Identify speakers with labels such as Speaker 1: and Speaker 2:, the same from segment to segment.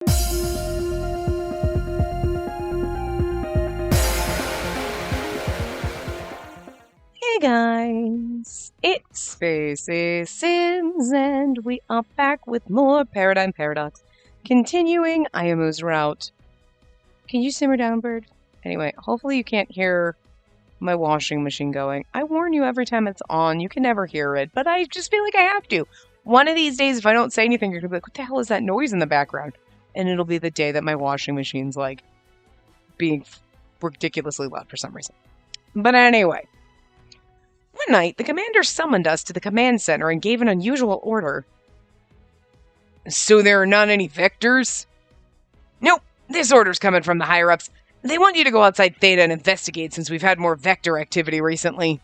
Speaker 1: Hey guys, it's Faces Sins, and we are back with more Paradigm Paradox. Continuing Ayamu's route. Can you simmer down, bird? Anyway, hopefully you can't hear my washing machine going. I warn you every time it's on, you can never hear it, but I just feel like I have to. One of these days, if I don't say anything, you're gonna be like, what the hell is that noise in the background? And it'll be the day that my washing machine's like being ridiculously loud for some reason. But anyway. One night, the commander summoned us to the command center and gave an unusual order. So there are not any vectors? Nope, this order's coming from the higher-ups. They want you to go outside Theta and investigate since we've had more vector activity recently.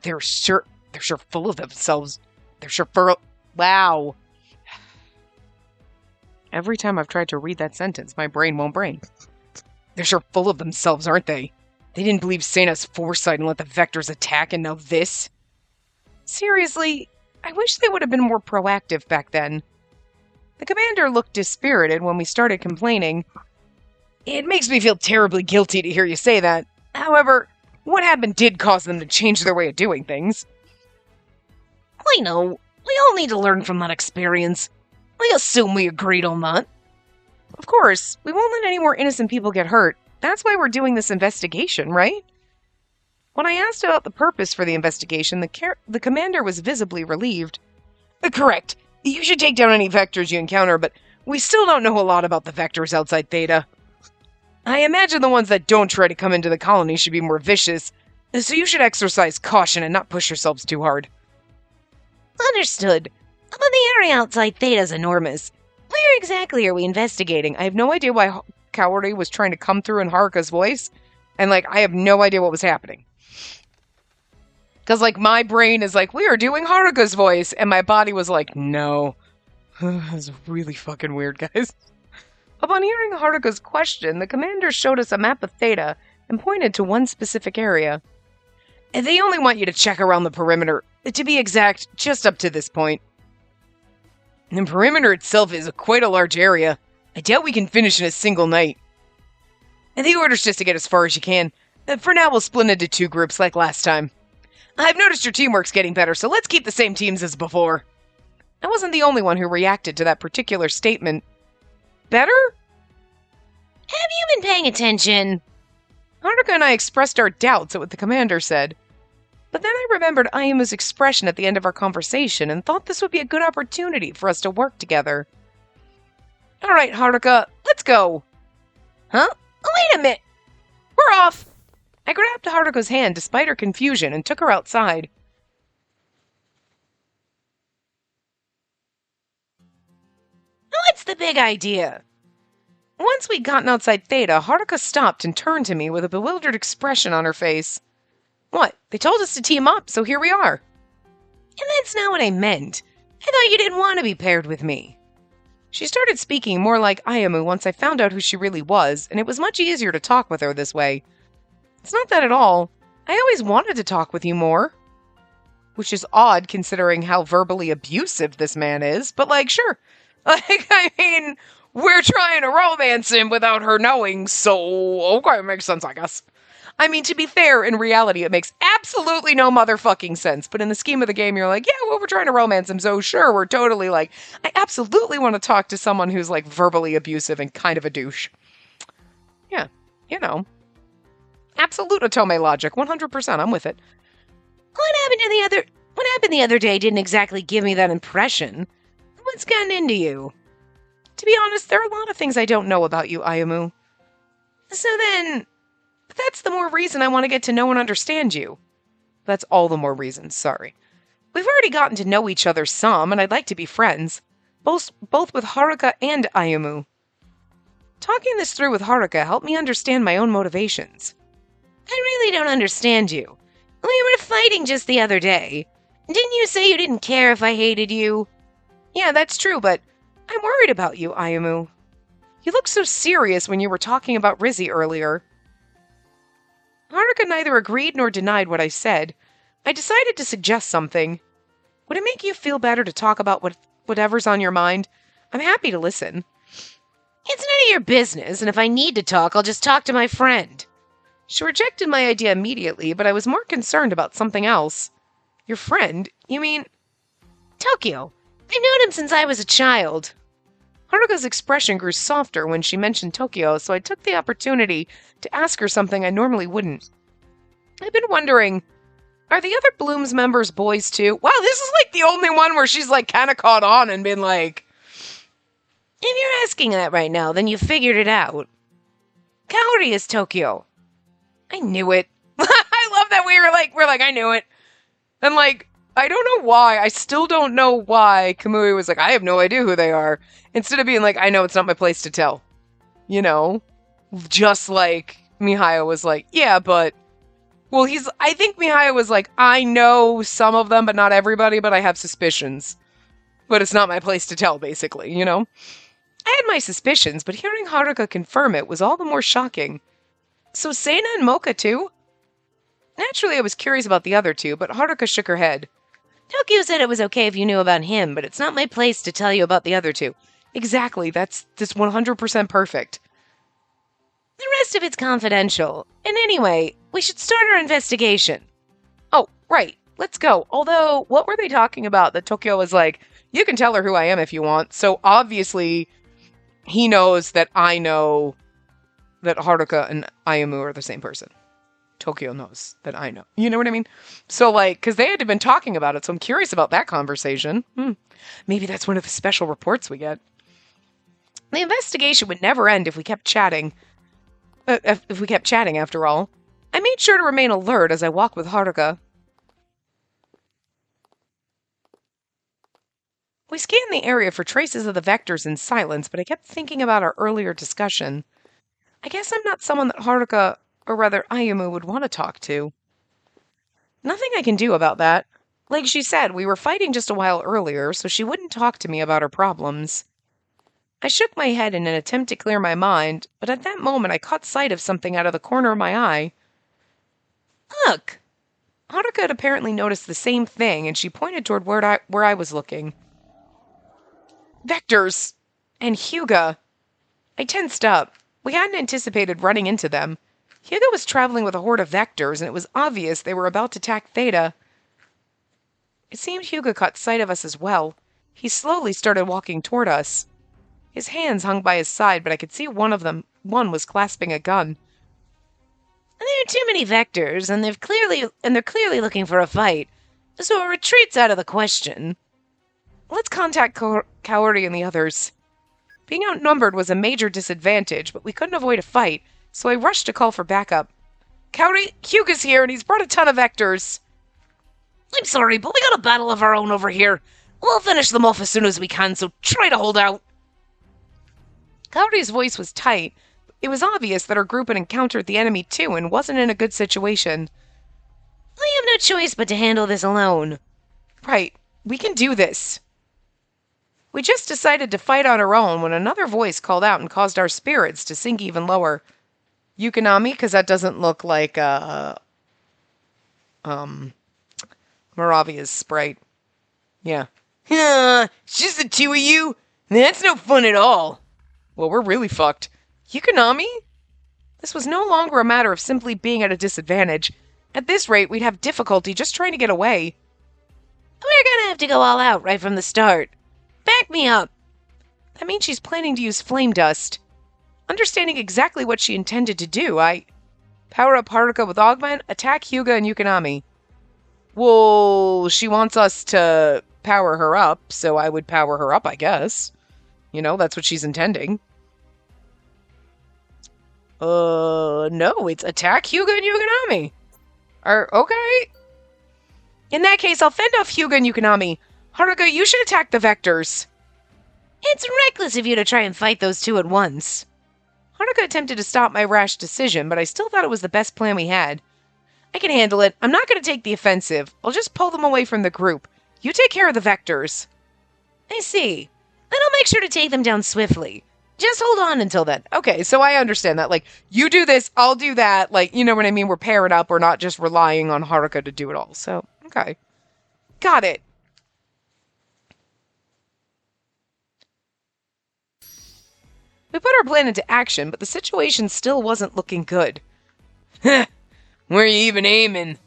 Speaker 1: They're sure full of themselves. Wow. Every time I've tried to read that sentence, my brain won't brain. They're sure full of themselves, aren't they? They didn't believe Sena's foresight and let the vectors attack, and now this? Seriously, I wish they would have been more proactive back then. The commander looked dispirited when we started complaining. It makes me feel terribly guilty to hear you say that. However, what happened did cause them to change their way of doing things. I know. We all need to learn from that experience. I assume we agreed on that. Of course, we won't let any more innocent people get hurt. That's why we're doing this investigation, right? When I asked about the purpose for the investigation, the commander was visibly relieved. Correct. You should take down any vectors you encounter, but we still don't know a lot about the vectors outside Theta. I imagine the ones that don't try to come into the colony should be more vicious, so you should exercise caution and not push yourselves too hard. Understood. But the area outside Theta is enormous. Where exactly are we investigating? I have no idea why Cowardy was trying to come through in Haruka's voice, and I have no idea what was happening. Because my brain is we are doing Haruka's voice, and my body was like, no. That's really fucking weird, guys. Upon hearing Haruka's question, the commander showed us a map of Theta and pointed to one specific area. And they only want you to check around the perimeter, to be exact, just up to this point. The perimeter itself is quite a large area. I doubt we can finish in a single night. And the order's just to get as far as you can. For now, we'll split into 2 groups like last time. I've noticed your teamwork's getting better, so let's keep the same teams as before. I wasn't the only one who reacted to that particular statement. Better? Have you been paying attention? Haruka and I expressed our doubts at what the commander said. But then I remembered Ayamu's expression at the end of our conversation and thought this would be a good opportunity for us to work together. All right, Haruka, let's go. Huh? Oh, wait a minute. We're off. I grabbed Haruka's hand despite her confusion and took her outside. What's the big idea? Once we'd gotten outside Theta, Haruka stopped and turned to me with a bewildered expression on her face. What? They told us to team up, so here we are. And that's not what I meant. I thought you didn't want to be paired with me. She started speaking more like Ayamu once I found out who she really was, and it was much easier to talk with her this way. It's not that at all. I always wanted to talk with you more. Which is odd considering how verbally abusive this man is, but sure. We're trying to romance him without her knowing, so okay, it makes sense, I guess. To be fair, in reality, it makes absolutely no motherfucking sense. But in the scheme of the game, you're like, yeah, well, we're trying to romance him. So sure, we're totally I absolutely want to talk to someone who's verbally abusive and kind of a douche. Yeah, absolute Otome logic, 100%. I'm with it. What happened the other day didn't exactly give me that impression. What's gotten into you? To be honest, there are a lot of things I don't know about you, Ayamu. So then, that's the more reason I want to get to know and understand you. That's all the more reason, sorry. We've already gotten to know each other some, and I'd like to be friends. Both with Haruka and Ayamu. Talking this through with Haruka helped me understand my own motivations. I really don't understand you. We were fighting just the other day. Didn't you say you didn't care if I hated you? Yeah, that's true, but I'm worried about you, Ayamu. You looked so serious when you were talking about Rizzy earlier. Haruka neither agreed nor denied what I said. I decided to suggest something. Would it make you feel better to talk about whatever's on your mind? I'm happy to listen. It's none of your business, and if I need to talk, I'll just talk to my friend. She rejected my idea immediately, but I was more concerned about something else. Your friend? You mean... Tokyo. I've known him since I was a child. Haruka's expression grew softer when she mentioned Tokyo, so I took the opportunity to ask her something I normally wouldn't. I've been wondering, are the other Bloom's members boys too? Wow, this is like the only one where she's like kind of caught on and been like, if you're asking that right now, then you figured it out. Kaori is Tokyo. I knew it. I love that we're like, I knew it. And like, I don't know why. I still don't know why Kamui was like, I have no idea who they are. Instead of being like, I know it's not my place to tell. You know? Just like Mihayo was like, yeah, but... Well, I think Mihayo was like, I know some of them, but not everybody, but I have suspicions. But it's not my place to tell, basically, you know? I had my suspicions, but hearing Haruka confirm it was all the more shocking. So Seina and Mocha too? Naturally, I was curious about the other two, but Haruka shook her head. Tokyo said it was okay if you knew about him, but it's not my place to tell you about the other two. Exactly, that's 100% perfect. The rest of it's confidential. And anyway, we should start our investigation. Oh, right, let's go. Although, what were they talking about that Tokyo was like, you can tell her who I am if you want. So obviously, he knows that I know that Haruka and Ayumu are the same person. Tokyo knows that I know. You know what I mean? So, like, because they had been talking about it, so I'm curious about that conversation. Maybe that's one of the special reports we get. The investigation would never end if we kept chatting. If we kept chatting, after all. I made sure to remain alert as I walked with Haruka. We scanned the area for traces of the vectors in silence, but I kept thinking about our earlier discussion. I guess I'm not someone that Haruka, or rather Ayumu, would want to talk to. Nothing I can do about that. Like she said, we were fighting just a while earlier, so she wouldn't talk to me about her problems. I shook my head in an attempt to clear my mind, but at that moment I caught sight of something out of the corner of my eye. Look! Haruka had apparently noticed the same thing, and she pointed toward where I was looking. Vectors! And Hyuga! I tensed up. We hadn't anticipated running into them. Hyuga was traveling with a horde of vectors, and it was obvious they were about to attack Theta. It seemed Hyuga caught sight of us as well. He slowly started walking toward us. His hands hung by his side, but I could see one was clasping a gun. There are too many vectors, and they're clearly looking for a fight, so a retreat's out of the question. Let's contact Kaori and the others. Being outnumbered was a major disadvantage, but we couldn't avoid a fight, so I rushed to call for backup. Kaori, Hyuga's here, and he's brought a ton of vectors. I'm sorry, but we got a battle of our own over here. We'll finish them off as soon as we can, so try to hold out. Kaori's voice was tight. It was obvious that our group had encountered the enemy too and wasn't in a good situation. I have no choice but to handle this alone. Right, we can do this. We just decided to fight on our own when another voice called out and caused our spirits to sink even lower. Yukonami, because that doesn't look like, Maravia's sprite. Yeah. It's just the two of you? That's no fun at all. Well, we're really fucked. Yukonami? This was no longer a matter of simply being at a disadvantage. At this rate, we'd have difficulty just trying to get away. We're gonna have to go all out right from the start. Back me up. That means she's planning to use flame dust. Understanding exactly what she intended to do, I power up Haruka with Augment, attack Hyuga and Yukonami. Well, she wants us to power her up, so I would power her up, I guess. You know, that's what she's intending. No, it's attack Hyuga and Yukonami. Okay. In that case, I'll fend off Hyuga and Yukonami. Haruka, you should attack the vectors. It's reckless of you to try and fight those two at once. Haruka attempted to stop my rash decision, but I still thought it was the best plan we had. I can handle it. I'm not going to take the offensive. I'll just pull them away from the group. You take care of the vectors. I see. Then I'll make sure to take them down swiftly. Just hold on until then. Okay, so I understand that. Like, you do this, I'll do that. Like, you know what I mean? We're paired up. We're not just relying on Haruka to do it all. So, okay. Got it. We put our plan into action, but the situation still wasn't looking good. Heh, where are you even aiming?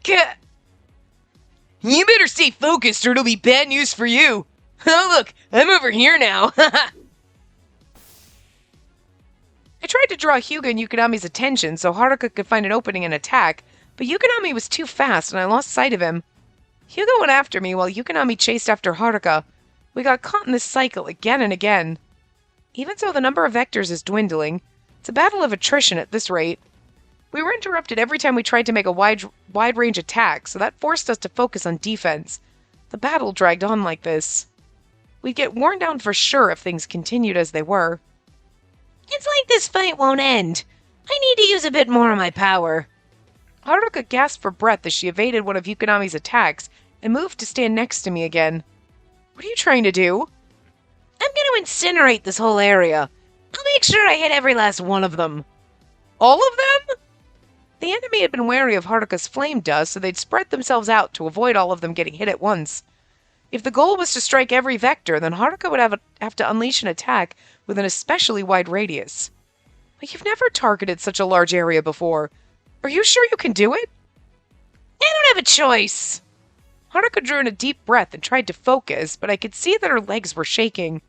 Speaker 1: Gah! You better stay focused or it'll be bad news for you. Oh look, I'm over here now. I tried to draw Hyuga and Yukonami's attention so Haruka could find an opening and attack, but Yukonami was too fast and I lost sight of him. Hyuga went after me while Yukonami chased after Haruka. We got caught in this cycle again and again. Even though the number of vectors is dwindling, it's a battle of attrition at this rate. We were interrupted every time we tried to make a wide-range attack, so that forced us to focus on defense. The battle dragged on like this. We'd get worn down for sure if things continued as they were. It's like this fight won't end. I need to use a bit more of my power. Haruka gasped for breath as she evaded one of Yukonami's attacks and moved to stand next to me again. What are you trying to do? I'm going to incinerate this whole area. I'll make sure I hit every last one of them. All of them? The enemy had been wary of Haruka's flame dust, so they'd spread themselves out to avoid all of them getting hit at once. If the goal was to strike every vector, then Haruka would have to unleash an attack with an especially wide radius. But you've never targeted such a large area before. Are you sure you can do it? I don't have a choice. Haruka drew in a deep breath and tried to focus, but I could see that her legs were shaking.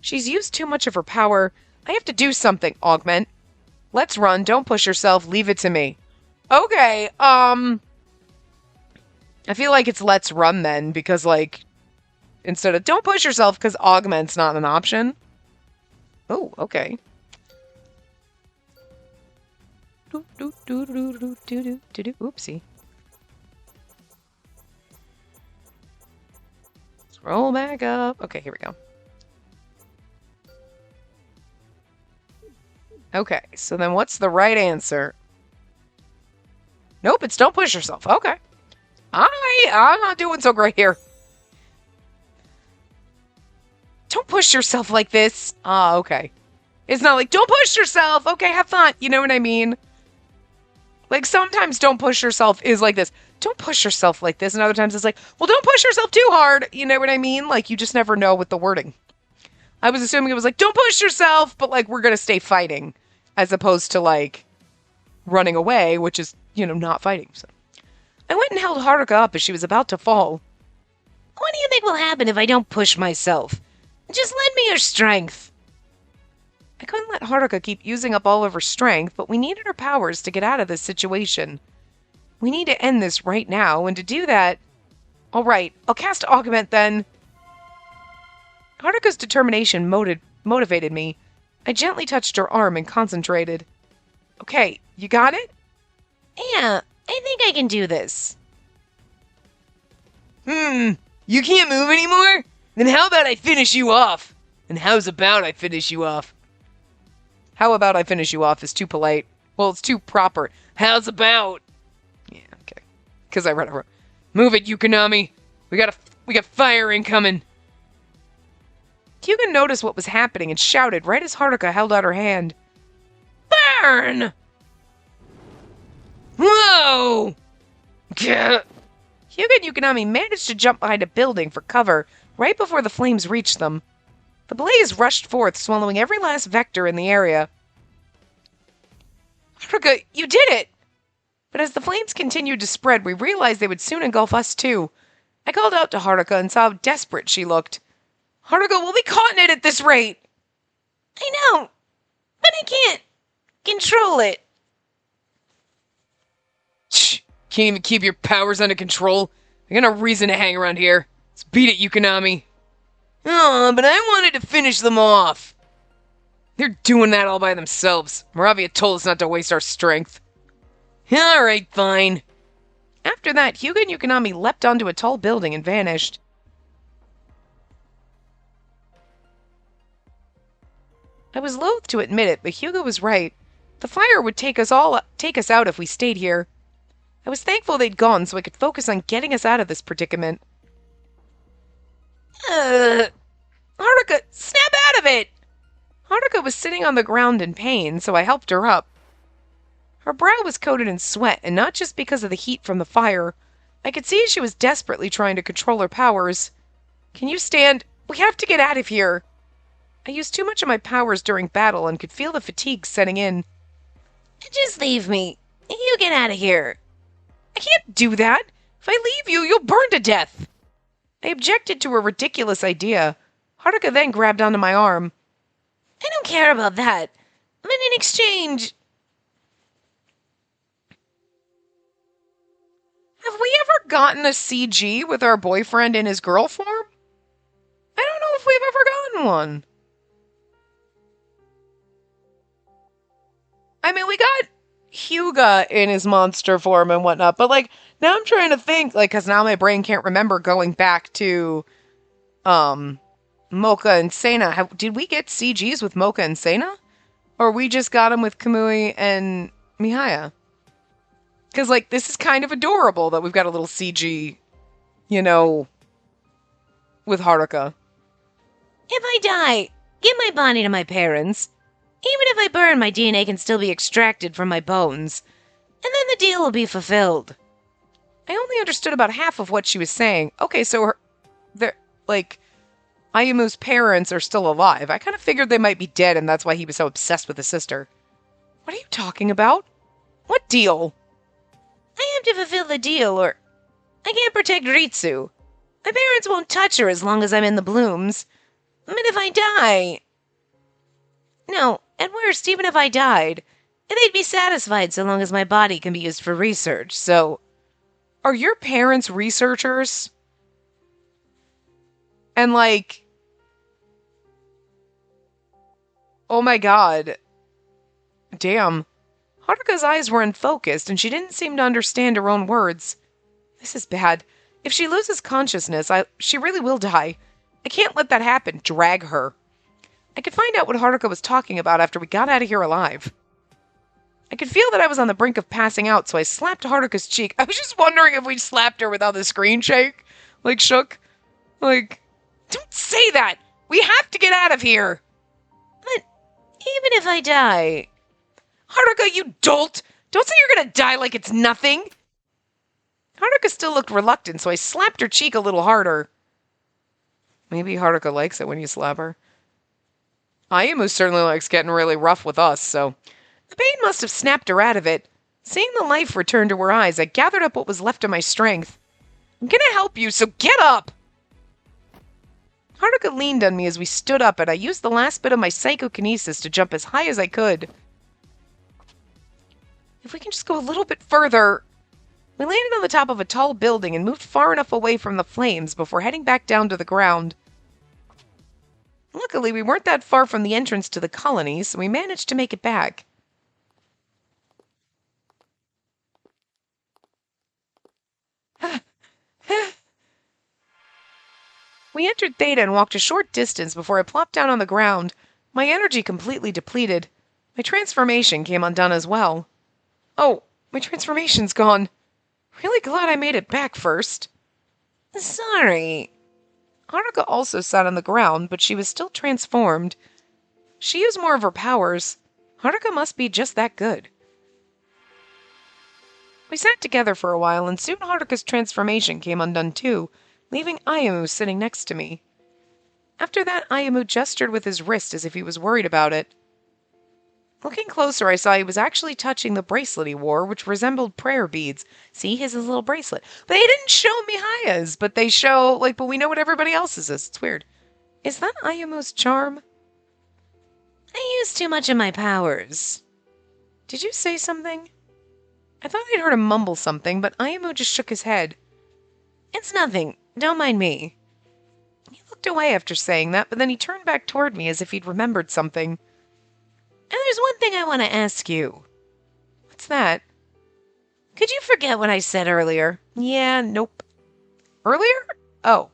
Speaker 1: She's used too much of her power. I have to do something, Augment. Let's run, don't push yourself, leave it to me. Okay, I feel like it's let's run then, because, like, instead of don't push yourself, because Augment's not an option. Oh, okay. Oopsie. Let's roll back up. Okay, here we go. Okay, so then what's the right answer? Nope, it's don't push yourself. Okay. I'm not doing so great here. Don't push yourself like this. Ah, okay. It's not like, don't push yourself. Okay, have fun. You know what I mean? Like, sometimes don't push yourself is like this. Don't push yourself like this. And other times it's like, well, don't push yourself too hard. You know what I mean? Like, you just never know with the wording. I was assuming it was like, don't push yourself, but, like, we're going to stay fighting. As opposed to, like, running away, which is, you know, not fighting. So I went and held Haruka up as she was about to fall. What do you think will happen if I don't push myself? Just lend me your strength. I couldn't let Haruka keep using up all of her strength, but we needed her powers to get out of this situation. We need to end this right now, and to do that... Alright, I'll cast Augment then. Haruka's determination motivated me. I gently touched her arm and concentrated. Okay, you got it? Yeah, I think I can do this. You can't move anymore? Then how about I finish you off? And how's about I finish you off? How about I finish you off is too polite. Well, it's too proper. How's about? Yeah, okay. Because I read it wrong. Move it, Yukonami. We got fire incoming. Hyuga noticed what was happening and shouted right as Haruka held out her hand. Burn! Whoa! Hyuga and Yukonami managed to jump behind a building for cover right before the flames reached them. The blaze rushed forth, swallowing every last vector in the area. Haruka, you did it! But as the flames continued to spread, we realized they would soon engulf us too. I called out to Haruka and saw how desperate she looked. Haruka, we'll be caught in it at this rate! I know, but I can't control it. Shh! Can't even keep your powers under control. I got no reason to hang around here. Let's beat it, Yukonami. Oh, but I wanted to finish them off. They're doing that all by themselves. Moravia told us not to waste our strength. Alright, fine. After that, Hyuga and Yukonami leapt onto a tall building and vanished. I was loath to admit it, but Hyuga was right. The fire would take us out if we stayed here. I was thankful they'd gone so I could focus on getting us out of this predicament. Haruka, snap out of it! Haruka was sitting on the ground in pain, so I helped her up. Her brow was coated in sweat, and not just because of the heat from the fire. I could see she was desperately trying to control her powers. Can you stand? We have to get out of here. I used too much of my powers during battle and could feel the fatigue setting in. Just leave me. You get out of here. I can't do that. If I leave you, you'll burn to death. I objected to her ridiculous idea. Haruka then grabbed onto my arm. I don't care about that. But in exchange... Have we ever gotten a CG with our boyfriend in his girl form? I don't know if we've ever gotten one. I mean, we got Hyuga in his monster form and whatnot, but, like, now I'm trying to think, like, because now my brain can't remember going back to, Mocha and Sena. Did we get CGs with Mocha and Sena? Or we just got them with Kamui and Mihaya? Because, like, this is kind of adorable that we've got a little CG, you know, with Haruka. If I die, give my body to my parents. Even if I burn, my DNA can still be extracted from my bones. And then the deal will be fulfilled. I only understood about half of what she was saying. Okay, so Ayumu's parents are still alive. I kind of figured they might be dead, and that's why he was so obsessed with his sister. What are you talking about? What deal? I have to fulfill the deal, or I can't protect Ritsu. My parents won't touch her as long as I'm in the blooms. But if I die... No, at worst, even if I died, they'd be satisfied so long as my body can be used for research, so... Are your parents researchers? And, like... Oh my god. Damn. Haruka's eyes were unfocused, and she didn't seem to understand her own words. This is bad. If she loses consciousness, she really will die. I can't let that happen. Drag her. I could find out what Haruka was talking about after we got out of here alive. I could feel that I was on the brink of passing out, so I slapped Haruka's cheek. I was just wondering if we slapped her without the screen shook. Like, don't say that! We have to get out of here! But even if I die... Haruka, you dolt! Don't say you're gonna die like it's nothing! Haruka still looked reluctant, so I slapped her cheek a little harder. Maybe Haruka likes it when you slap her. Ayumu certainly likes getting really rough with us, so... The pain must have snapped her out of it. Seeing the life return to her eyes, I gathered up what was left of my strength. I'm gonna help you, so get up! Haruka leaned on me as we stood up, and I used the last bit of my psychokinesis to jump as high as I could. If we can just go a little bit further... We landed on the top of a tall building and moved far enough away from the flames before heading back down to the ground. Luckily, we weren't that far from the entrance to the colony, so we managed to make it back. We entered Theta and walked a short distance before I plopped down on the ground, my energy completely depleted. My transformation came undone as well. Oh, my transformation's gone. Really glad I made it back first. Sorry. Haruka also sat on the ground, but she was still transformed. She used more of her powers. Haruka must be just that good. We sat together for a while, and soon Haruka's transformation came undone too, leaving Ayumu sitting next to me. After that, Ayumu gestured with his wrist as if he was worried about it. Looking closer, I saw he was actually touching the bracelet he wore, which resembled prayer beads. See, his little bracelet. They didn't show Mihaya's, but they show, but we know what everybody else's is. It's weird. Is that Ayumu's charm? I used too much of my powers. Did you say something? I thought I'd heard him mumble something, but Ayumu just shook his head. It's nothing. Don't mind me. He looked away after saying that, but then he turned back toward me as if he'd remembered something. And there's one thing I want to ask you. What's that? Could you forget what I said earlier? Yeah, nope. Earlier? Oh.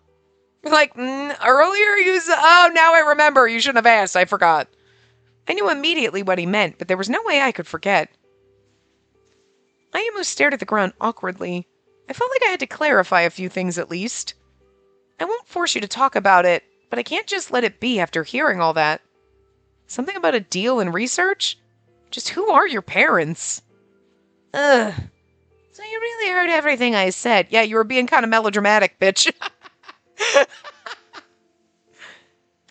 Speaker 1: Earlier you said... Oh, now I remember. You shouldn't have asked. I forgot. I knew immediately what he meant, but there was no way I could forget. Ayumu stared at the ground awkwardly. I felt like I had to clarify a few things at least. I won't force you to talk about it, but I can't just let it be after hearing all that. Something about a deal in research? Just who are your parents? Ugh. So you really heard everything I said. Yeah, you were being kind of melodramatic, bitch. I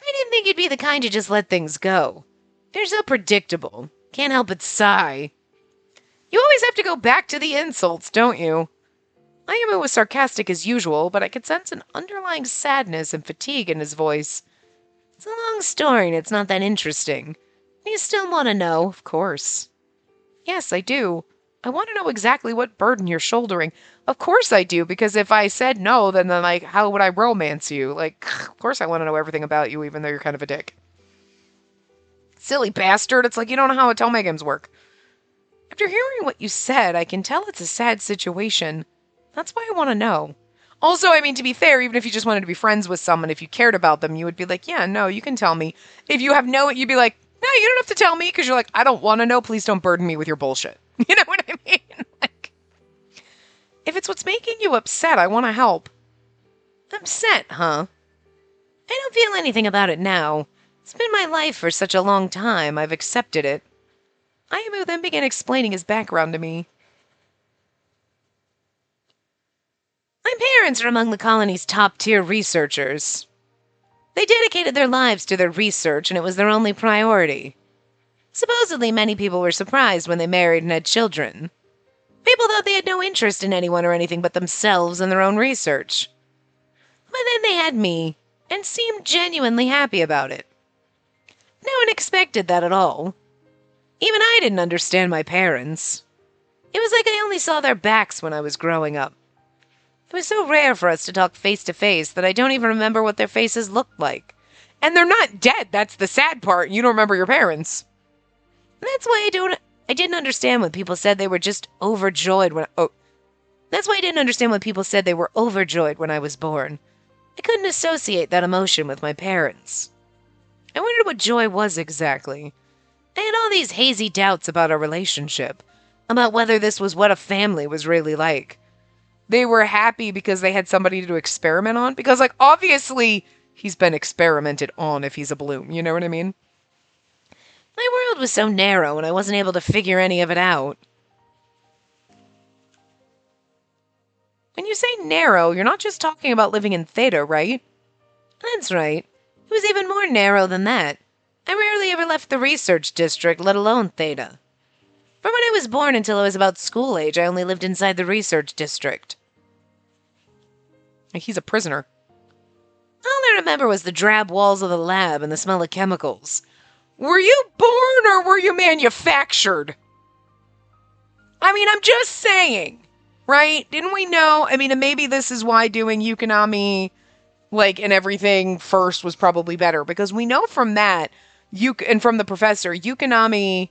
Speaker 2: I didn't think you'd be the kind to just let things go. You're so predictable. Can't help but sigh.
Speaker 1: You always have to go back to the insults, don't you? Ayumu was sarcastic as usual, but I could sense an underlying sadness and fatigue in his voice.
Speaker 2: It's a long story and it's not that interesting. You still want to know, of course.
Speaker 1: Yes, I do. I want to know exactly what burden you're shouldering. Of course I do, because if I said no, then like, how would I romance you? Like, of course I want to know everything about you, even though you're kind of a dick. Silly bastard, it's like you don't know how Otome games work. After hearing what you said, I can tell it's a sad situation. That's why I want to know. Also, I mean, to be fair, even if you just wanted to be friends with someone, if you cared about them, you would be like, yeah, no, you can tell me. If you have no, you'd be like, no, you don't have to tell me, because you're like, I don't want to know, please don't burden me with your bullshit. You know what I mean? Like, if it's what's making you upset, I want to help.
Speaker 2: Upset, huh? I don't feel anything about it now. It's been my life for such a long time, I've accepted it.
Speaker 1: Ayumu then began explaining his background to me.
Speaker 2: My parents are among the colony's top-tier researchers. They dedicated their lives to their research, and it was their only priority. Supposedly, many people were surprised when they married and had children. People thought they had no interest in anyone or anything but themselves and their own research. But then they had me, and seemed genuinely happy about it. No one expected that at all. Even I didn't understand my parents. It was like I only saw their backs when I was growing up. It was so rare for us to talk face to face that I don't even remember what their faces looked like.
Speaker 1: And they're not dead, that's the sad part. You don't remember your parents.
Speaker 2: That's why I didn't understand when people said they were just overjoyed That's why I didn't understand when people said they were overjoyed when I was born. I couldn't associate that emotion with my parents. I wondered what joy was exactly. I had all these hazy doubts about our relationship, about whether this was what a family was really like.
Speaker 1: They were happy because they had somebody to experiment on? Because, like, obviously, he's been experimented on if he's a bloom. You know what I mean?
Speaker 2: My world was so narrow and I wasn't able to figure any of it out.
Speaker 1: When you say narrow, you're not just talking about living in Theta, right?
Speaker 2: That's right. It was even more narrow than that. I rarely ever left the research district, let alone Theta. From when I was born until I was about school age, I only lived inside the research district.
Speaker 1: He's a prisoner.
Speaker 2: All I remember was the drab walls of the lab and the smell of chemicals.
Speaker 1: Were you born or were you manufactured? I mean, I'm just saying, right? Didn't we know? I mean, and maybe this is why doing Yukonami, like, and everything first was probably better. Because we know from that, and from the professor, Yukonami,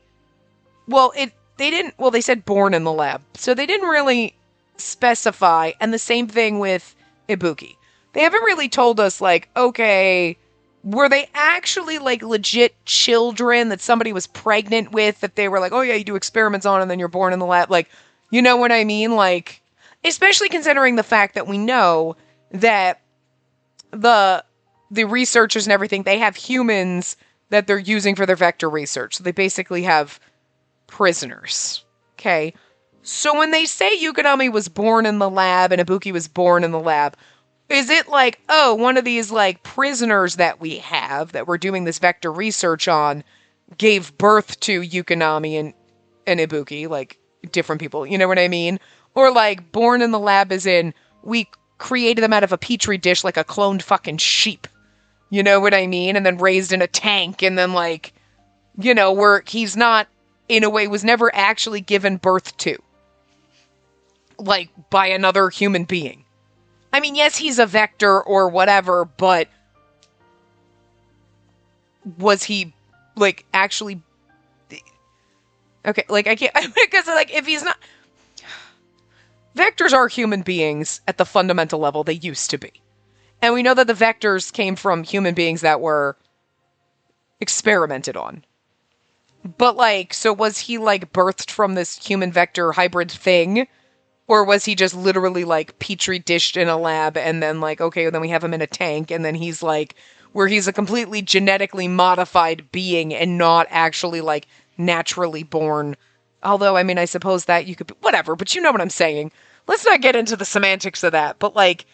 Speaker 1: well, they said born in the lab. So they didn't really specify. And the same thing with Ibuki. They haven't really told us, like, okay, were they actually, like, legit children that somebody was pregnant with, that they were like, oh yeah, you do experiments on and then you're born in the lab? Like, you know what I mean? Like, especially considering the fact that we know that the researchers and everything, they have humans that they're using for their vector research. So they basically have prisoners. Okay? So when they say Yukonami was born in the lab and Ibuki was born in the lab, is it like, oh, one of these, like, prisoners that we have that we're doing this vector research on gave birth to Yukonami and Ibuki, like, different people, you know what I mean? Or, like, born in the lab as in, we created them out of a petri dish like a cloned fucking sheep. You know what I mean? And then raised in a tank, and then, like, you know, where he's not, in a way, was never actually given birth to. Like, by another human being. I mean, yes, he's a vector or whatever, but was he, like, actually... Okay, like, I can't... Because, like, if he's not... Vectors are human beings at the fundamental level. They used to be. And we know that the vectors came from human beings that were experimented on. But, like, so was he, like, birthed from this human vector hybrid thing? Or was he just literally, like, petri dished in a lab and then, like, okay, then we have him in a tank and then he's, like, where he's a completely genetically modified being and not actually, like, naturally born. Although, I mean, I suppose that you could... Whatever, but you know what I'm saying. Let's not get into the semantics of that. But, like,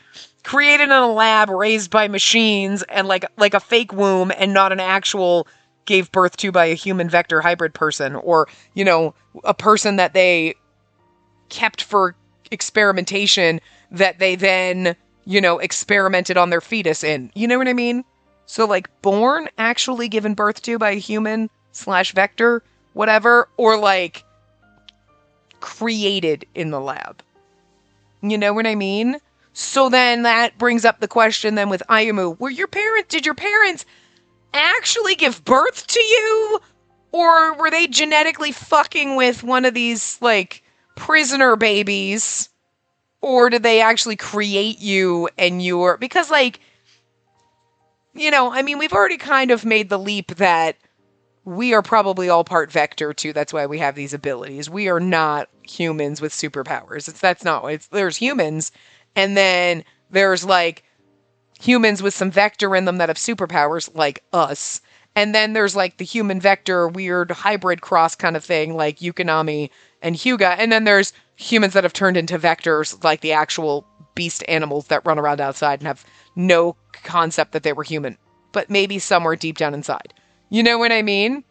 Speaker 1: created in a lab, raised by machines, and like a fake womb, and not an actual gave birth to by a human vector hybrid person, or, you know, a person that they kept for experimentation that they then, you know, experimented on their fetus in. You know what I mean? So, like, born, actually given birth to by a human / vector, whatever, or, like, created in the lab. You know what I mean? So then that brings up the question then with Ayumu, did your parents actually give birth to you? Or were they genetically fucking with one of these, like, prisoner babies? Or did they actually create you and you're... Because, like, you know, I mean, we've already kind of made the leap that we are probably all part vector, too. That's why we have these abilities. We are not humans with superpowers. There's humans, and then there's, like, humans with some vector in them that have superpowers, like us. And then there's, like, the human vector weird hybrid cross kind of thing, like Yukonami and Hyuga. And then there's humans that have turned into vectors, like the actual beast animals that run around outside and have no concept that they were human, but maybe somewhere deep down inside. You know what I mean?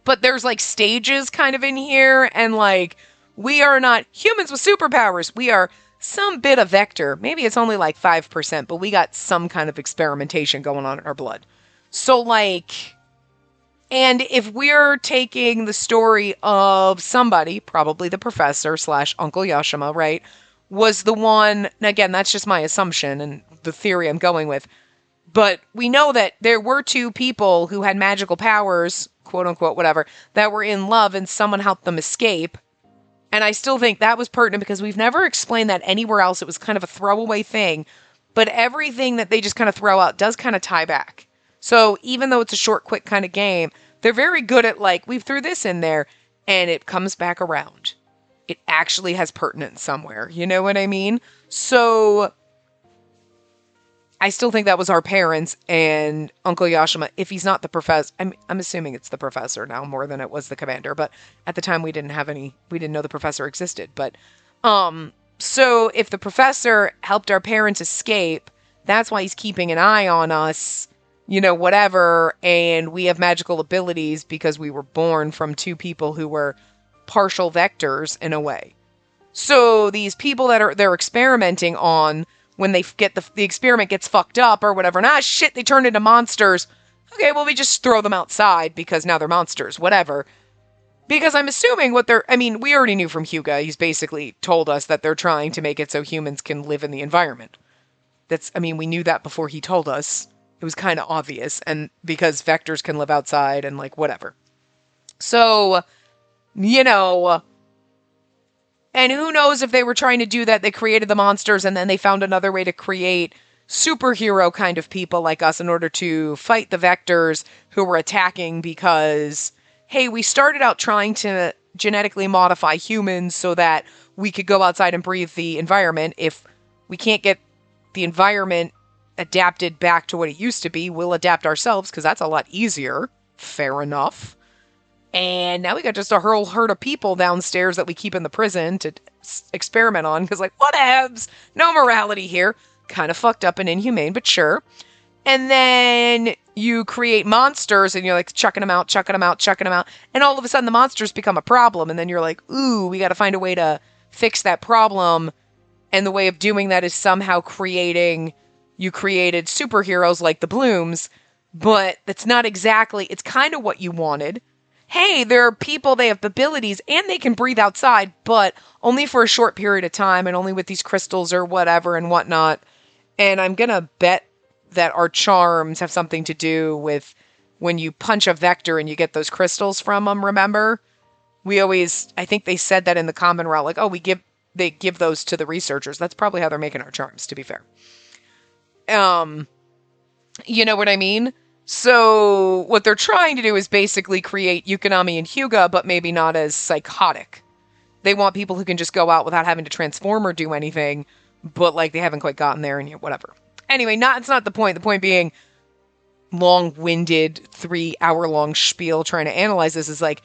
Speaker 1: But there's, like, stages kind of in here, and, like, we are not humans with superpowers. We are some bit of vector. Maybe it's only, like, 5%, but we got some kind of experimentation going on in our blood. So, like, and if we're taking the story of somebody, probably the professor / Uncle Yashima, right, was the one, again, that's just my assumption and the theory I'm going with, but we know that there were two people who had magical powers, quote unquote, whatever, that were in love and someone helped them escape. And I still think that was pertinent because we've never explained that anywhere else. It was kind of a throwaway thing, but everything that they just kind of throw out does kind of tie back. So even though it's a short, quick kind of game, they're very good at, like, we threw this in there and it comes back around. It actually has pertinence somewhere. You know what I mean? So I still think that was our parents and Uncle Yashima. If he's not the professor, I'm assuming it's the professor now more than it was the commander. But at the time we didn't know the professor existed. But, so if the professor helped our parents escape, that's why he's keeping an eye on us, you know, whatever. And we have magical abilities because we were born from two people who were partial vectors in a way. So these people that they're experimenting on, when they get the experiment gets fucked up or whatever, and shit, they turn into monsters. Okay, well, we just throw them outside because now they're monsters, whatever. Because I'm assuming we already knew from Hyuga, he's basically told us that they're trying to make it so humans can live in the environment. We knew that before he told us. It was kind of obvious, and because vectors can live outside and, like, whatever. So, you know, and who knows if they were trying to do that, they created the monsters and then they found another way to create superhero kind of people like us in order to fight the vectors who were attacking because, hey, we started out trying to genetically modify humans so that we could go outside and breathe the environment. If we can't get the environment adapted back to what it used to be, we'll adapt ourselves because that's a lot easier. Fair enough. And now we got just a whole herd of people downstairs that we keep in the prison to experiment on. Because, like, whatevs? No morality here. Kind of fucked up and inhumane, but sure. And then you create monsters and you're, like, chucking them out. And all of a sudden the monsters become a problem. And then you're like, ooh, we got to find a way to fix that problem. And the way of doing that is somehow you created superheroes like the Blooms. But that's not exactly, it's kind of what you wanted. Hey, there are people, they have abilities, and they can breathe outside, but only for a short period of time, and only with these crystals or whatever and whatnot. And I'm gonna bet that our charms have something to do with when you punch a vector and you get those crystals from them, remember? I think they said that in the common realm, like, oh, they give those to the researchers. That's probably how they're making our charms, to be fair. You know what I mean? So what they're trying to do is basically create Yukonami and Hyuga, but maybe not as psychotic. They want people who can just go out without having to transform or do anything, but, like, they haven't quite gotten there and whatever. Anyway, it's not the point. The point being, long-winded, 3-hour-long spiel trying to analyze this is like,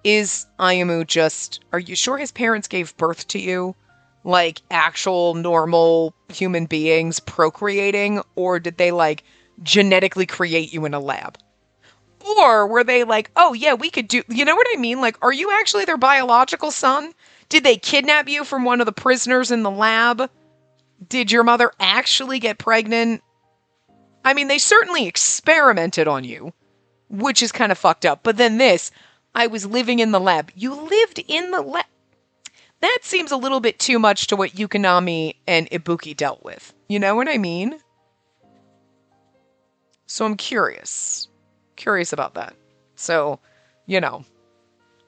Speaker 1: is Ayumu are you sure his parents gave birth to you? like actual normal human beings procreating, or did they like genetically create you in a lab? Or were they like, oh yeah, we could do, you know what I mean? Like, are you actually their biological son? Did they kidnap you from one of the prisoners in the lab? Did your mother actually get pregnant? I mean, they certainly experimented on you, which is kind of fucked up. But then this, I was living in the lab. You lived in the lab. That seems a little bit too much to what Yukonami and Ibuki dealt with. You know what I mean? So I'm curious. Curious about that. So, you know,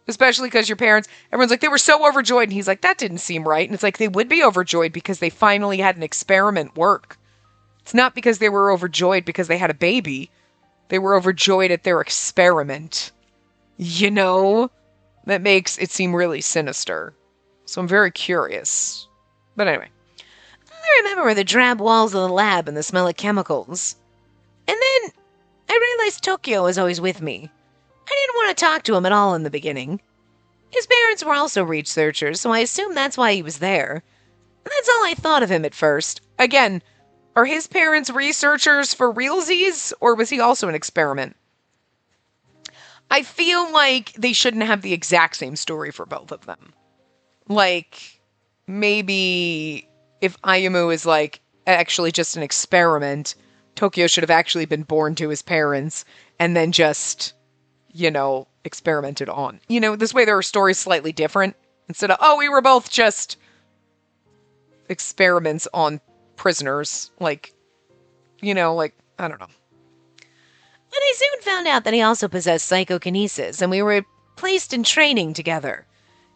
Speaker 1: especially because your parents, everyone's like, they were so overjoyed. And he's like, that didn't seem right. And it's like, they would be overjoyed because they finally had an experiment work. It's not because they were overjoyed because they had a baby. They were overjoyed at their experiment. You know? That makes it seem really sinister. So I'm very curious. But anyway.
Speaker 2: I remember the drab walls of the lab and the smell of chemicals. And then I realized Tokyo was always with me. I didn't want to talk to him at all in the beginning. His parents were also researchers, so I assumed that's why he was there. And that's all I thought of him at first.
Speaker 1: Again, are his parents researchers for realsies, or was he also an experiment? I feel like they shouldn't have the exact same story for both of them. Like, maybe if Ayumu is like actually just an experiment, Tokyo should have actually been born to his parents and then just, you know, experimented on. You know, this way there are stories slightly different. Instead of, oh, we were both just experiments on prisoners. Like, you know, like, I don't know.
Speaker 2: And I soon found out that he also possessed psychokinesis, and we were placed in training together.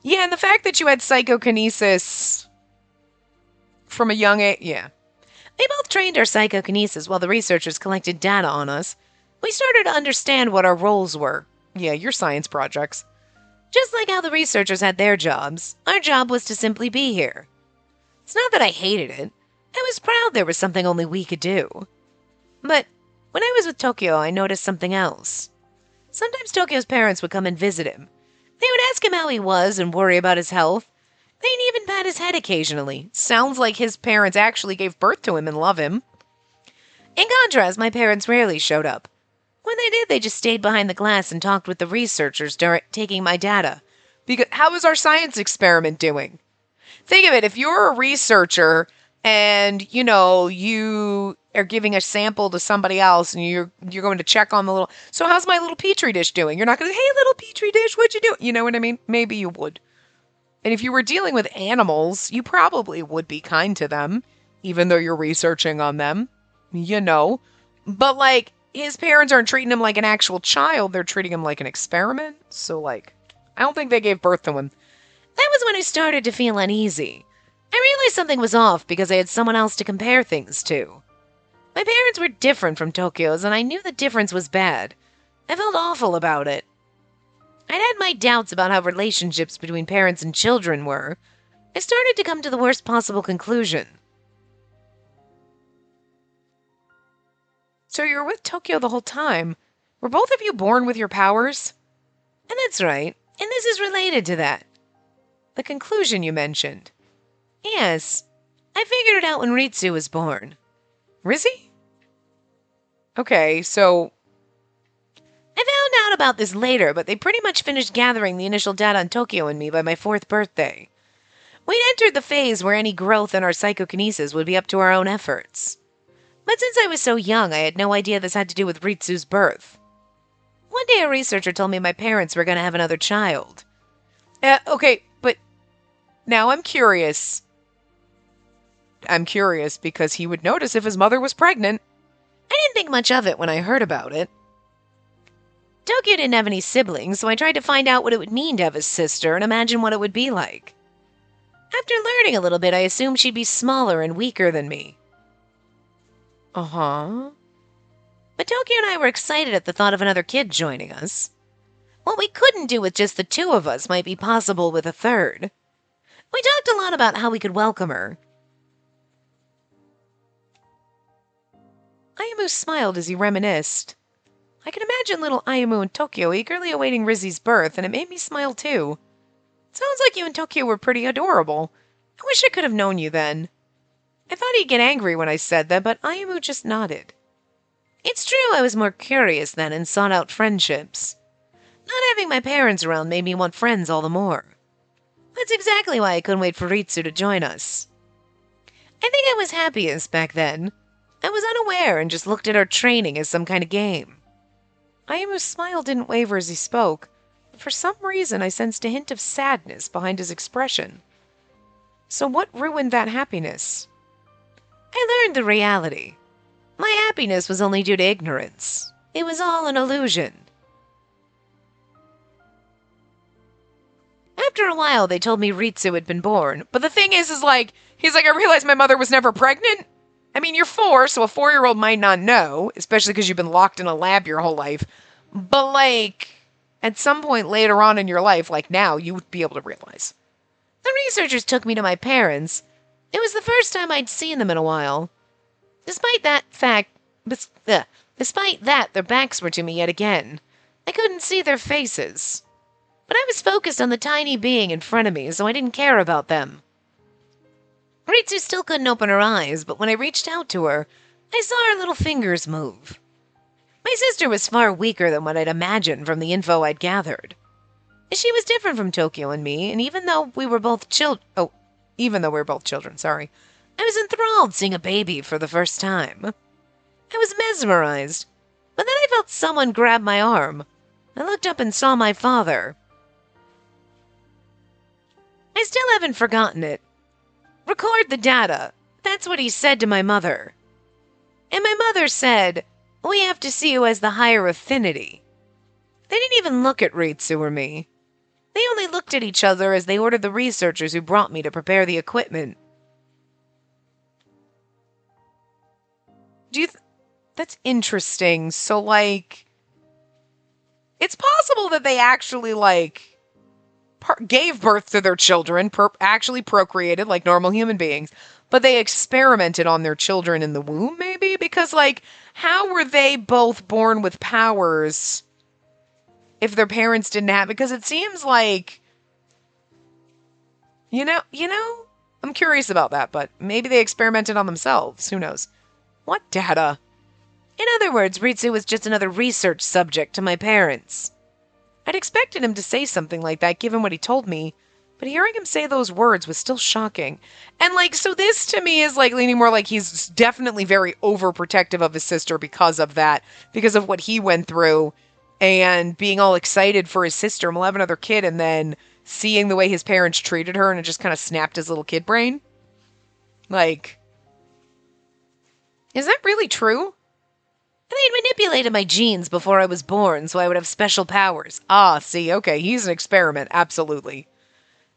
Speaker 1: Yeah, and the fact that you had psychokinesis from a young age, yeah.
Speaker 2: We both trained our psychokinesis while the researchers collected data on us. We started to understand what our roles were.
Speaker 1: Yeah, your science projects.
Speaker 2: Just like how the researchers had their jobs, our job was to simply be here. It's not that I hated it. I was proud there was something only we could do. But when I was with Tokyo, I noticed something else. Sometimes Tokyo's parents would come and visit him. They would ask him how he was and worry about his health. They'd even pat his head occasionally.
Speaker 1: Sounds like his parents actually gave birth to him and love him.
Speaker 2: In contrast, my parents rarely showed up. When they did, they just stayed behind the glass and talked with the researchers taking my data.
Speaker 1: Because how is our science experiment doing? Think of it, if you're a researcher and, you know, you are giving a sample to somebody else and you're going to check on the little, so how's my little petri dish doing? You're not going to, hey, little petri dish, what'd you do? You know what I mean? Maybe you would. And if you were dealing with animals, you probably would be kind to them, even though you're researching on them, you know. But, like, his parents aren't treating him like an actual child. They're treating him like an experiment. So, like, I don't think they gave birth to him.
Speaker 2: That was when I started to feel uneasy. I realized something was off because I had someone else to compare things to. My parents were different from Tokyo's, and I knew the difference was bad. I felt awful about it. I'd had my doubts about how relationships between parents and children were. I started to come to the worst possible conclusion.
Speaker 1: So you were with Tokyo the whole time. Were both of you born with your powers?
Speaker 2: And that's right, and this is related to that. The conclusion you mentioned. Yes, I figured it out when Ritsu was born.
Speaker 1: Rizzy? Okay, so
Speaker 2: I found out about this later, but they pretty much finished gathering the initial data on Tokyo and me by my 4th birthday. We'd entered the phase where any growth in our psychokinesis would be up to our own efforts. But since I was so young, I had no idea this had to do with Ritsu's birth. One day a researcher told me my parents were going to have another child.
Speaker 1: Okay, but now I'm curious. I'm curious because he would notice if his mother was pregnant.
Speaker 2: I didn't think much of it when I heard about it. Tokyo didn't have any siblings, so I tried to find out what it would mean to have a sister and imagine what it would be like. After learning a little bit, I assumed she'd be smaller and weaker than me.
Speaker 1: Uh-huh.
Speaker 2: But Tokyo and I were excited at the thought of another kid joining us. What we couldn't do with just the 2 of us might be possible with a 3rd. We talked a lot about how we could welcome her.
Speaker 1: Ayumu smiled as he reminisced. I can imagine little Ayumu and Tokyo eagerly awaiting Rizzy's birth, and it made me smile too. Sounds like you and Tokyo were pretty adorable.
Speaker 2: I wish I could have known you then. I thought he'd get angry when I said that, but Ayumu just nodded. It's true I was more curious then and sought out friendships. Not having my parents around made me want friends all the more. That's exactly why I couldn't wait for Ritsu to join us. I think I was happiest back then. I was unaware and just looked at our training as some kind of game.
Speaker 1: Ayumu's smile didn't waver as he spoke, but for some reason I sensed a hint of sadness behind his expression. So what ruined that happiness?
Speaker 2: I learned the reality. My happiness was only due to ignorance. It was all an illusion. After a while, they told me Ritsu had been born.
Speaker 1: But the thing is like, he's like, I realized my mother was never pregnant. I mean, you're 4, so a 4-year-old might not know, especially because you've been locked in a lab your whole life. But, like, at some point later on in your life, like now, you would be able to realize.
Speaker 2: The researchers took me to my parents. It was the first time I'd seen them in a while. Despite that, their backs were to me yet again. I couldn't see their faces. But I was focused on the tiny being in front of me, so I didn't care about them. Ritsu still couldn't open her eyes, but when I reached out to her, I saw her little fingers move. My sister was far weaker than what I'd imagined from the info I'd gathered. She was different from Tokyo and me, and even though we were both children, I was enthralled seeing a baby for the first time. I was mesmerized, but then I felt someone grab my arm. I looked up and saw my father. I still haven't forgotten it. Record the data. That's what he said to my mother. And my mother said, we have to see who has the higher affinity. They didn't even look at Ritsu or me. They only looked at each other as they ordered the researchers who brought me to prepare the equipment.
Speaker 1: That's interesting. So, like, it's possible that they actually, like, gave birth to their children, actually procreated like normal human beings, but they experimented on their children in the womb, maybe? Because, like, how were they both born with powers if their parents didn't have? Because it seems like, you know, I'm curious about that, but maybe they experimented on themselves. Who knows? What data?
Speaker 2: In other words, Ritsu was just another research subject to my parents.
Speaker 1: I'd expected him to say something like that, given what he told me, but hearing him say those words was still shocking. And, like, so this to me is, like, leaning more like he's definitely very overprotective of his sister because of that, because of what he went through, and being all excited for his sister and we'll have another kid, and then seeing the way his parents treated her, and it just kind of snapped his little kid brain. Like, is that really true?
Speaker 2: They'd manipulated my genes before I was born, so I would have special powers.
Speaker 1: Ah, see, okay, he's an experiment, absolutely.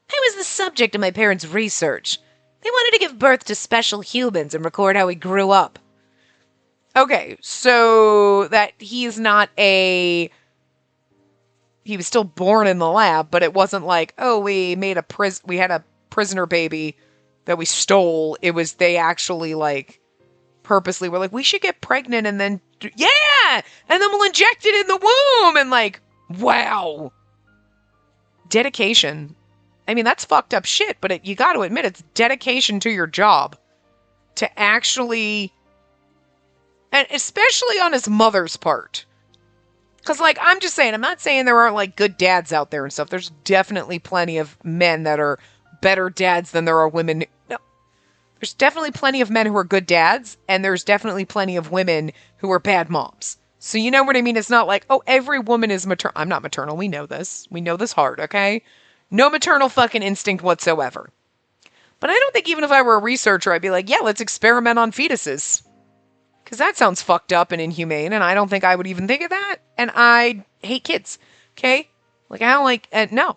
Speaker 2: I was the subject of my parents' research. They wanted to give birth to special humans and record how we grew up.
Speaker 1: Okay, so that he's not he was still born in the lab, but it wasn't like, oh, we had a prisoner baby that we stole. It was, they actually, like, purposely were like, we should get pregnant and then, yeah! And then we'll inject it in the womb! And, like, wow. Dedication. I mean, that's fucked up shit, but you gotta admit, it's dedication to your job. To actually, and especially on his mother's part. Because, like, I'm just saying, I'm not saying there aren't, like, good dads out there and stuff. There's definitely plenty of men that are better dads than there are women. No. There's definitely plenty of men who are good dads, and there's definitely plenty of women who are bad moms. So you know what I mean? It's not like, oh, every woman is maternal. I'm not maternal. We know this. We know this hard, okay? No maternal fucking instinct whatsoever. But I don't think even if I were a researcher, I'd be like, yeah, let's experiment on fetuses. Because that sounds fucked up and inhumane, and I don't think I would even think of that. And I hate kids, okay? Like, I don't like, no.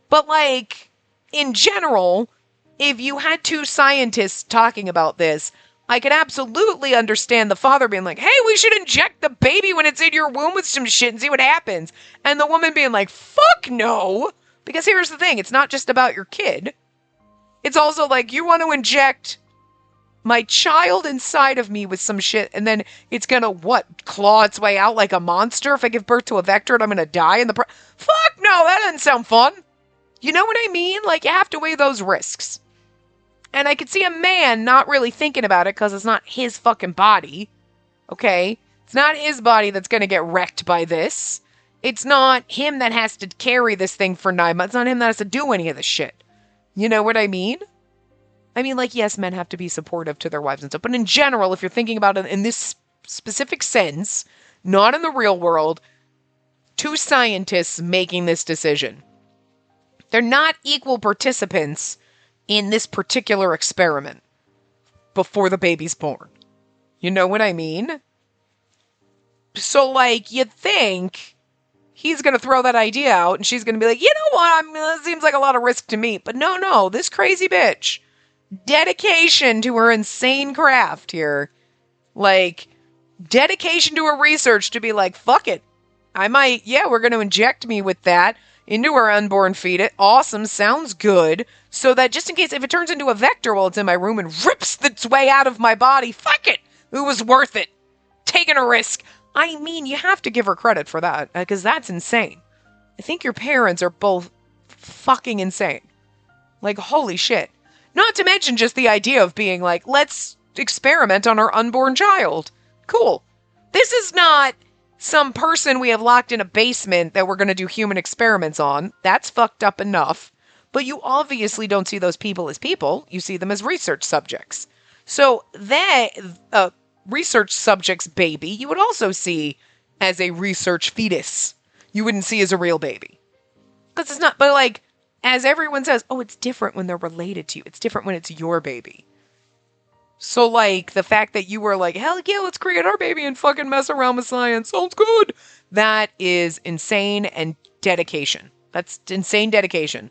Speaker 1: But, like, in general, if you had 2 scientists talking about this, I could absolutely understand the father being like, hey, we should inject the baby when it's in your womb with some shit and see what happens. And the woman being like, fuck no. Because here's the thing, it's not just about your kid. It's also like, you want to inject my child inside of me with some shit, and then it's gonna, claw its way out like a monster? If I give birth to a vector and I'm gonna die in the fuck no, that doesn't sound fun. You know what I mean? Like, you have to weigh those risks. And I could see a man not really thinking about it because it's not his fucking body. Okay? It's not his body that's going to get wrecked by this. It's not him that has to carry this thing for 9 months. It's not him that has to do any of this shit. You know what I mean? I mean, like, yes, men have to be supportive to their wives and stuff. But in general, if you're thinking about it in this specific sense, not in the real world, two scientists making this decision. They're not equal participants in this particular experiment before the baby's born. You know what I mean? So, like, you'd think he's going to throw that idea out and she's going to be like, you know what, that seems like a lot of risk to me. But no, this crazy bitch, dedication to her insane craft here, like, dedication to her research to be like, fuck it. We're going to inject me with that into our unborn fetus. Awesome, sounds good. So that just in case, if it turns into a vector while it's in my room and rips its way out of my body, fuck it. It was worth it. Taking a risk. I mean, you have to give her credit for that, because that's insane. I think your parents are both fucking insane. Like, holy shit. Not to mention just the idea of being like, let's experiment on our unborn child. Cool. This is not some person we have locked in a basement that we're going to do human experiments on. That's fucked up enough. But you obviously don't see those people as people. You see them as research subjects. So that research subject's baby, you would also see as a research fetus. You wouldn't see as a real baby. Because it's not, but like, as everyone says, oh, it's different when they're related to you. It's different when it's your baby. So, like, the fact that you were like, hell yeah, let's create our baby and fucking mess around with science. Sounds good. That is insane and dedication. That's insane dedication.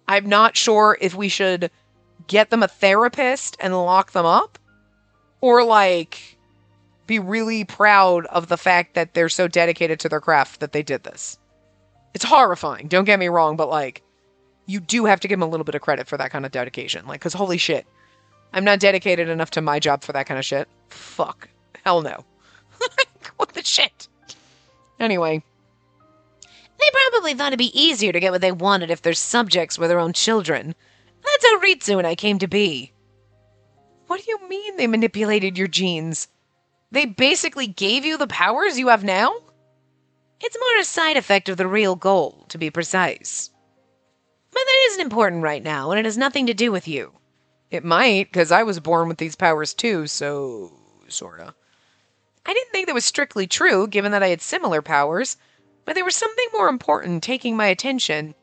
Speaker 1: I'm not sure if we should get them a therapist and lock them up, or, like, be really proud of the fact that they're so dedicated to their craft that they did this. It's horrifying, don't get me wrong, but, like, you do have to give them a little bit of credit for that kind of dedication. Like, because holy shit, I'm not dedicated enough to my job for that kind of shit. Fuck. Hell no. What the shit? Anyway.
Speaker 2: They probably thought it'd be easier to get what they wanted if their subjects were their own children. That's how Ritsu and I came to be.
Speaker 1: What do you mean they manipulated your genes? They basically gave you the powers you have now?
Speaker 2: It's more a side effect of the real goal, to be precise. But that isn't important right now, and it has nothing to do with you.
Speaker 1: It might, because I was born with these powers too, so sorta. I didn't think that was strictly true, given that I had similar powers, but there was something more important taking my attention.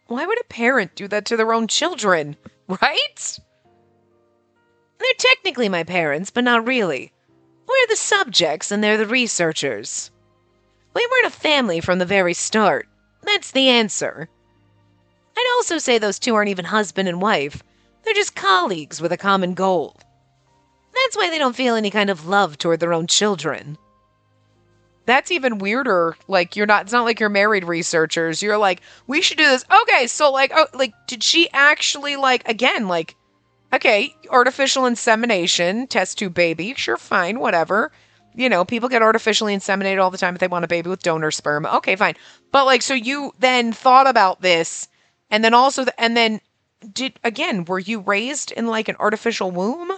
Speaker 1: Why would a parent do that to their own children, right?
Speaker 2: They're technically my parents, but not really. We're the subjects, and they're the researchers. We weren't a family from the very start. That's the answer. I'd also say those two aren't even husband and wife. They're just colleagues with a common goal. That's why they don't feel any kind of love toward their own children.
Speaker 1: That's even weirder. Like, it's not like you're married researchers. You're like, we should do this. Okay, so did she actually, again, okay, artificial insemination, test tube baby, sure, fine, whatever. You know, people get artificially inseminated all the time if they want a baby with donor sperm. Okay, fine. But, so you then thought about this, and then also, were you raised in, an artificial womb?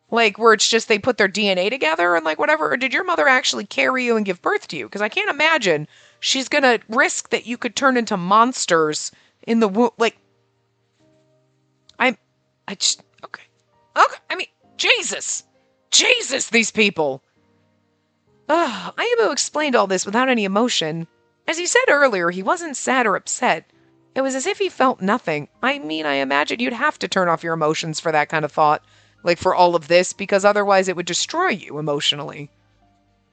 Speaker 1: Where it's just they put their DNA together and, whatever? Or did your mother actually carry you and give birth to you? Because I can't imagine she's going to risk that you could turn into monsters in the womb. Okay. I mean, Jesus, these people. Ayamo explained all this without any emotion. As he said earlier, he wasn't sad or upset. It was as if he felt nothing. I mean, I imagine you'd have to turn off your emotions for that kind of thought. For all of this, because otherwise it would destroy you emotionally.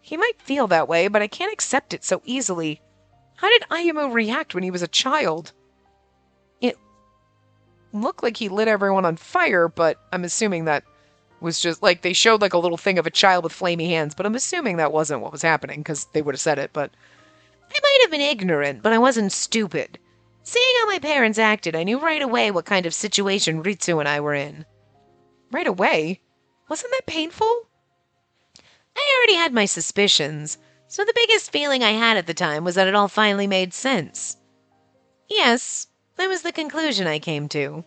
Speaker 1: He might feel that way, but I can't accept it so easily. How did Ayamo react when he was a child? It looked like he lit everyone on fire, but I'm assuming that was just, they showed, a little thing of a child with flamey hands, but I'm assuming that wasn't what was happening, because they would have said it, but...
Speaker 2: I might have been ignorant, but I wasn't stupid. Seeing how my parents acted, I knew right away what kind of situation Ritsu and I were in.
Speaker 1: Right away? Wasn't that painful?
Speaker 2: I already had my suspicions, so the biggest feeling I had at the time was that it all finally made sense. Yes, that was the conclusion I came to.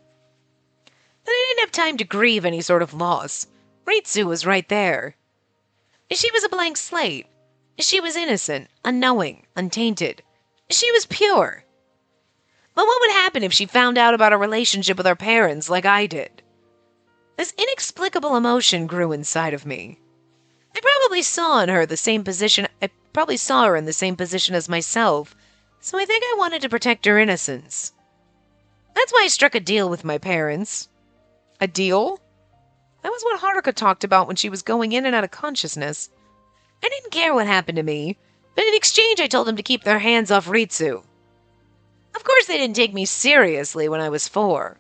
Speaker 2: But I didn't have time to grieve any sort of loss. Ritsu was right there. She was a blank slate. She was innocent, unknowing, untainted. She was pure. But what would happen if she found out about a relationship with our parents like I did? This inexplicable emotion grew inside of me. I probably saw her in the same position as myself, so I think I wanted to protect her innocence. That's why I struck a deal with my parents.
Speaker 1: A deal? That was what Haruka talked about when she was going in and out of consciousness.
Speaker 2: I didn't care what happened to me, but in exchange I told them to keep their hands off Ritsu. Of course they didn't take me seriously when I was 4.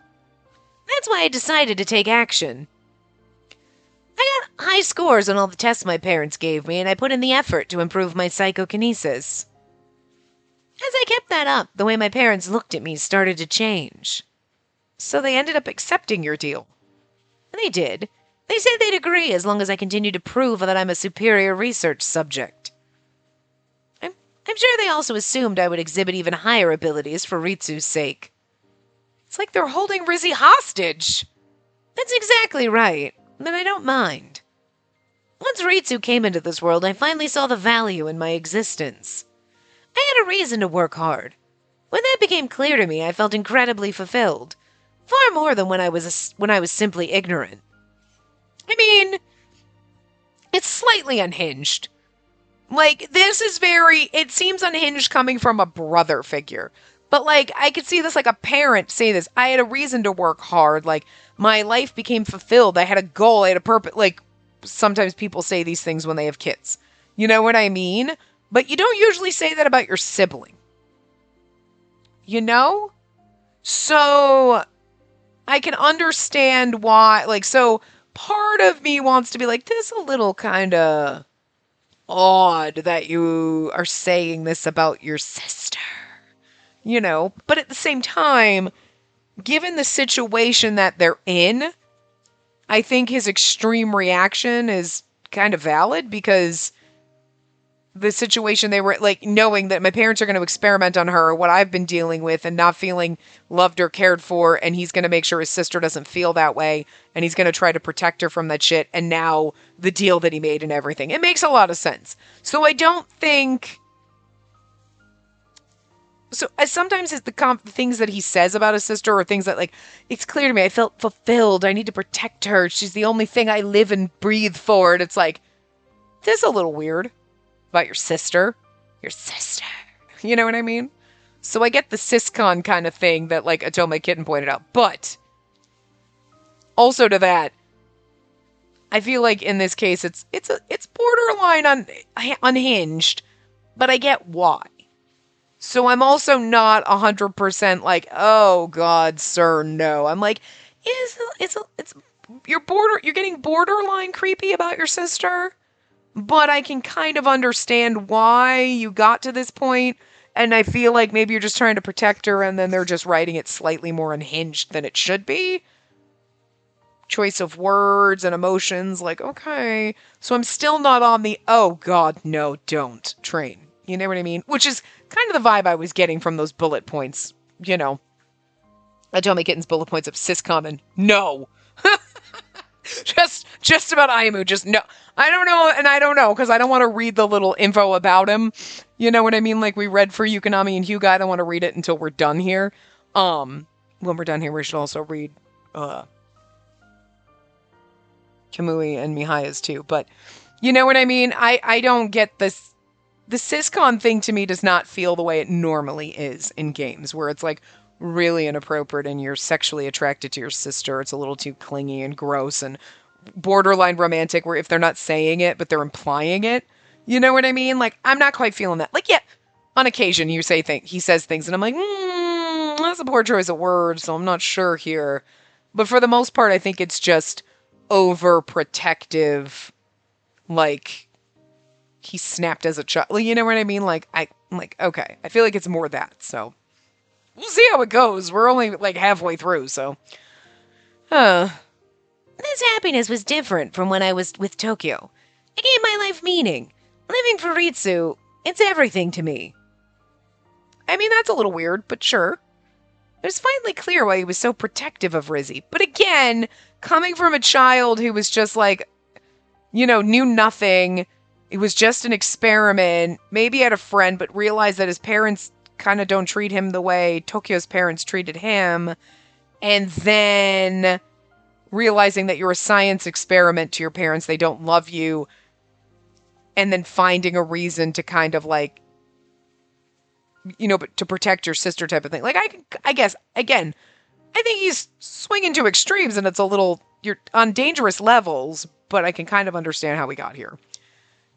Speaker 2: That's why I decided to take action. I got high scores on all the tests my parents gave me, and I put in the effort to improve my psychokinesis. As I kept that up, the way my parents looked at me started to change.
Speaker 1: So they ended up accepting your deal.
Speaker 2: They did. They said they'd agree as long as I continued to prove that I'm a superior research subject. I'm sure they also assumed I would exhibit even higher abilities for Ritsu's sake.
Speaker 1: It's like they're holding Rizzy hostage.
Speaker 2: That's exactly right. Then I don't mind. Once Ritsu came into this world, I finally saw the value in my existence. I had a reason to work hard. When that became clear to me, I felt incredibly fulfilled. Far more than when I was simply ignorant.
Speaker 1: I mean, it's slightly unhinged. Like, it seems unhinged coming from a brother figure. But, like, I could see this like a parent say this. I had a reason to work hard. Like, my life became fulfilled. I had a goal. I had a purpose. Like, sometimes people say these things when they have kids. You know what I mean? But you don't usually say that about your sibling. You know? So, I can understand why, like, so part of me wants to be like, this is a little kind of odd that you are saying this about your sister. You know, but at the same time, given the situation that they're in, I think his extreme reaction is kind of valid because the situation they were like, knowing that my parents are going to experiment on her, what I've been dealing with and not feeling loved or cared for. And he's going to make sure his sister doesn't feel that way. And he's going to try to protect her from that shit. And now the deal that he made and everything, it makes a lot of sense. So I don't think, so sometimes it's the things that he says about his sister or things that like, it's clear to me. I felt fulfilled. I need to protect her. She's the only thing I live and breathe for. And it's like, this is a little weird. About your sister. Your sister. You know what I mean? So I get the siscon kind of thing that like Atome Kitten pointed out. But also to that, I feel like in this case it's borderline unhinged, but I get why. So I'm also not 100% like, oh God, sir, no. I'm like, you're getting borderline creepy about your sister. But I can kind of understand why you got to this point, and I feel like maybe you're just trying to protect her, and then they're just writing it slightly more unhinged than it should be. Choice of words and emotions, like, okay. So I'm still not on the, oh God, no, don't train. You know what I mean? Which is kind of the vibe I was getting from those bullet points. You know, Atome Kitten's bullet points of siscom and no. Just about Aimu, just no. I don't know, because I don't want to read the little info about him. You know what I mean? Like we read for Yukonami and Hyuga, I don't want to read it until we're done here. When we're done here, we should also read, Kamui and Mihaya's too. But, you know what I mean? I don't get this. The siscon thing to me does not feel the way it normally is in games, where it's like, really inappropriate and you're sexually attracted to your sister. It's a little too clingy and gross and borderline romantic where if they're not saying it, but they're implying it. You know what I mean? Like, I'm not quite feeling that. Like, yeah, on occasion he says things and I'm like, that's a poor choice of words, so I'm not sure here. But for the most part, I think it's just overprotective. Like, he snapped as a child. You know what I mean? Like, I'm like, okay. I feel like it's more that, so. We'll see how it goes. We're only, like, halfway through, so.
Speaker 2: This happiness was different from when I was with Tokyo. It gave my life meaning. Living for Ritsu, it's everything to me.
Speaker 1: I mean, that's a little weird, but sure. It was finally clear why he was so protective of Rizzy. But again, coming from a child who was just like, knew nothing, it was just an experiment, maybe had a friend, but realized that his parents kind of don't treat him the way Tokyo's parents treated him, and then realizing that you're a science experiment to your parents, they don't love you, and then finding a reason to kind of like, but to protect your sister type of thing. Like, I guess, again, I think he's swinging to extremes and you're on dangerous levels, but I can kind of understand how we got here.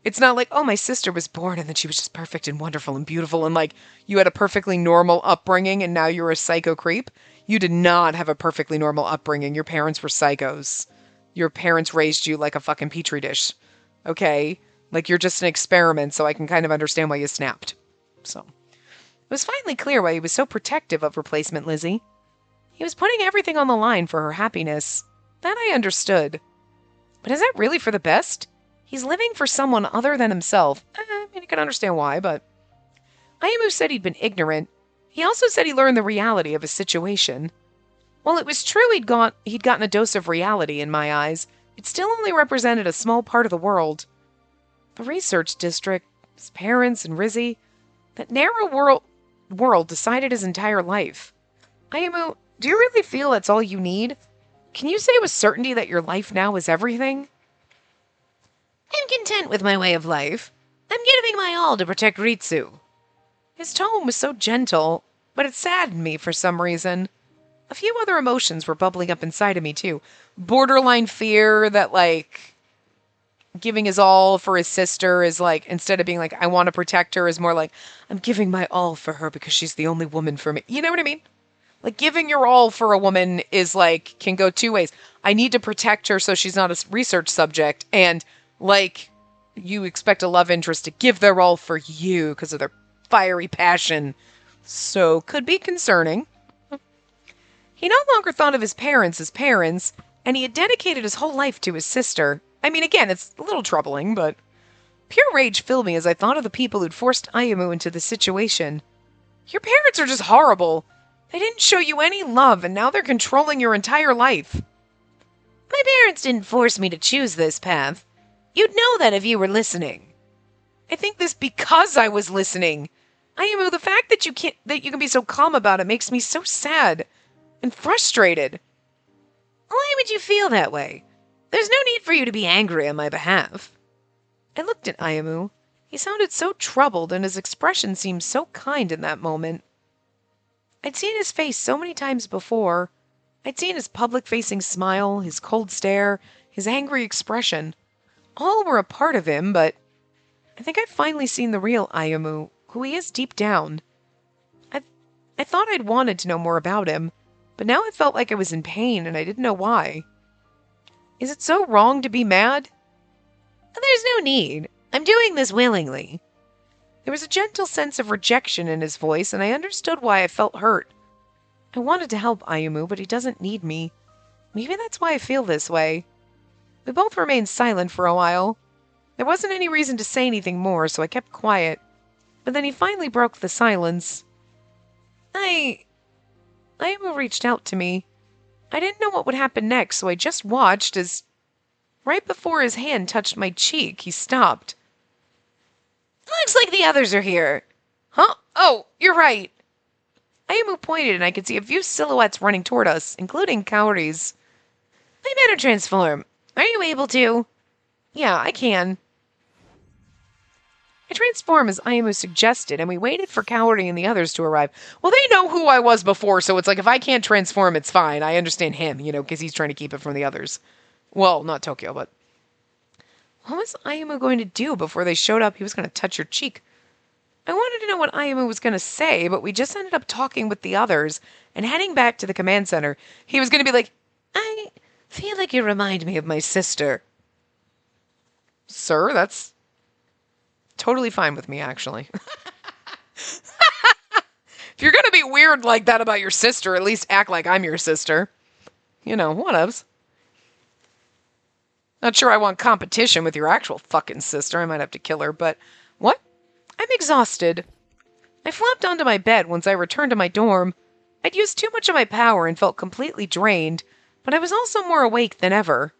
Speaker 1: It's not like, oh, my sister was born and then she was just perfect and wonderful and beautiful and like you had a perfectly normal upbringing and now you're a psycho creep. You did not have a perfectly normal upbringing. Your parents were psychos. Your parents raised you like a fucking petri dish. Okay? Like you're just an experiment, so I can kind of understand why you snapped. So, it was finally clear why he was so protective of replacement Lizzie. He was putting everything on the line for her happiness. That I understood. But is that really for the best? He's living for someone other than himself. I mean, I can understand why, but... Ayumu said he'd been ignorant. He also said he learned the reality of his situation. While it was true he'd gotten a dose of reality in my eyes, it still only represented a small part of the world. The research district, his parents, and Rizzy, that narrow world decided his entire life. Ayumu, do you really feel that's all you need? Can you say with certainty that your life now is everything?
Speaker 2: I'm content with my way of life. I'm giving my all to protect Ritsu.
Speaker 1: His tone was so gentle, but it saddened me for some reason. A few other emotions were bubbling up inside of me, too. Borderline fear that, like, giving his all for his sister is, like, instead of being like, I want to protect her, is more like, I'm giving my all for her because she's the only woman for me. You know what I mean? Like, giving your all for a woman is, like, can go two ways. I need to protect her so she's not a research subject, and, like, you expect a love interest to give their all for you because of their fiery passion. So, could be concerning. He no longer thought of his parents as parents, and he had dedicated his whole life to his sister. I mean, again, it's a little troubling, but pure rage filled me as I thought of the people who'd forced Ayumu into this situation. Your parents are just horrible. They didn't show you any love, and now they're controlling your entire life.
Speaker 2: My parents didn't force me to choose this path. You'd know that if you were listening.
Speaker 1: I think this because I was listening. Ayumu, the fact that you can be so calm about it makes me so sad and frustrated.
Speaker 2: Why would you feel that way? There's no need for you to be angry on my behalf.
Speaker 1: I looked at Ayumu. He sounded so troubled, and his expression seemed so kind in that moment. I'd seen his face so many times before. I'd seen his public-facing smile, his cold stare, his angry expression. All were a part of him, but I think I've finally seen the real Ayumu, who he is deep down. I thought I'd wanted to know more about him, but now I felt like I was in pain, and I didn't know why. Is it so wrong to be mad?
Speaker 2: There's no need. I'm doing this willingly.
Speaker 1: There was a gentle sense of rejection in his voice, and I understood why I felt hurt. I wanted to help Ayumu, but he doesn't need me. Maybe that's why I feel this way. We both remained silent for a while. There wasn't any reason to say anything more, so I kept quiet. But then he finally broke the silence. Ayumu reached out to me. I didn't know what would happen next, so I just watched as, right before his hand touched my cheek, he stopped.
Speaker 2: Looks like the others are here.
Speaker 1: Huh? Oh, you're right. Ayumu pointed, and I could see a few silhouettes running toward us, including Kaori's.
Speaker 2: I better transform. Are you able to?
Speaker 1: Yeah, I can. I transformed as Ayumu suggested, and we waited for Kaori and the others to arrive. Well, they know who I was before, so it's like if I can't transform, it's fine. I understand him, because he's trying to keep it from the others. Well, not Tokyo, but... What was Ayumu going to do before they showed up? He was going to touch your cheek. I wanted to know what Ayumu was going to say, but we just ended up talking with the others and heading back to the command center. He was going to be like,
Speaker 2: I feel like you remind me of my sister.
Speaker 1: Sir, that's totally fine with me, actually. If you're going to be weird like that about your sister, at least act like I'm your sister. Whatevs. Not sure I want competition with your actual fucking sister. I might have to kill her, but... What? I'm exhausted. I flopped onto my bed once I returned to my dorm. I'd used too much of my power and felt completely drained, but I was also more awake than ever.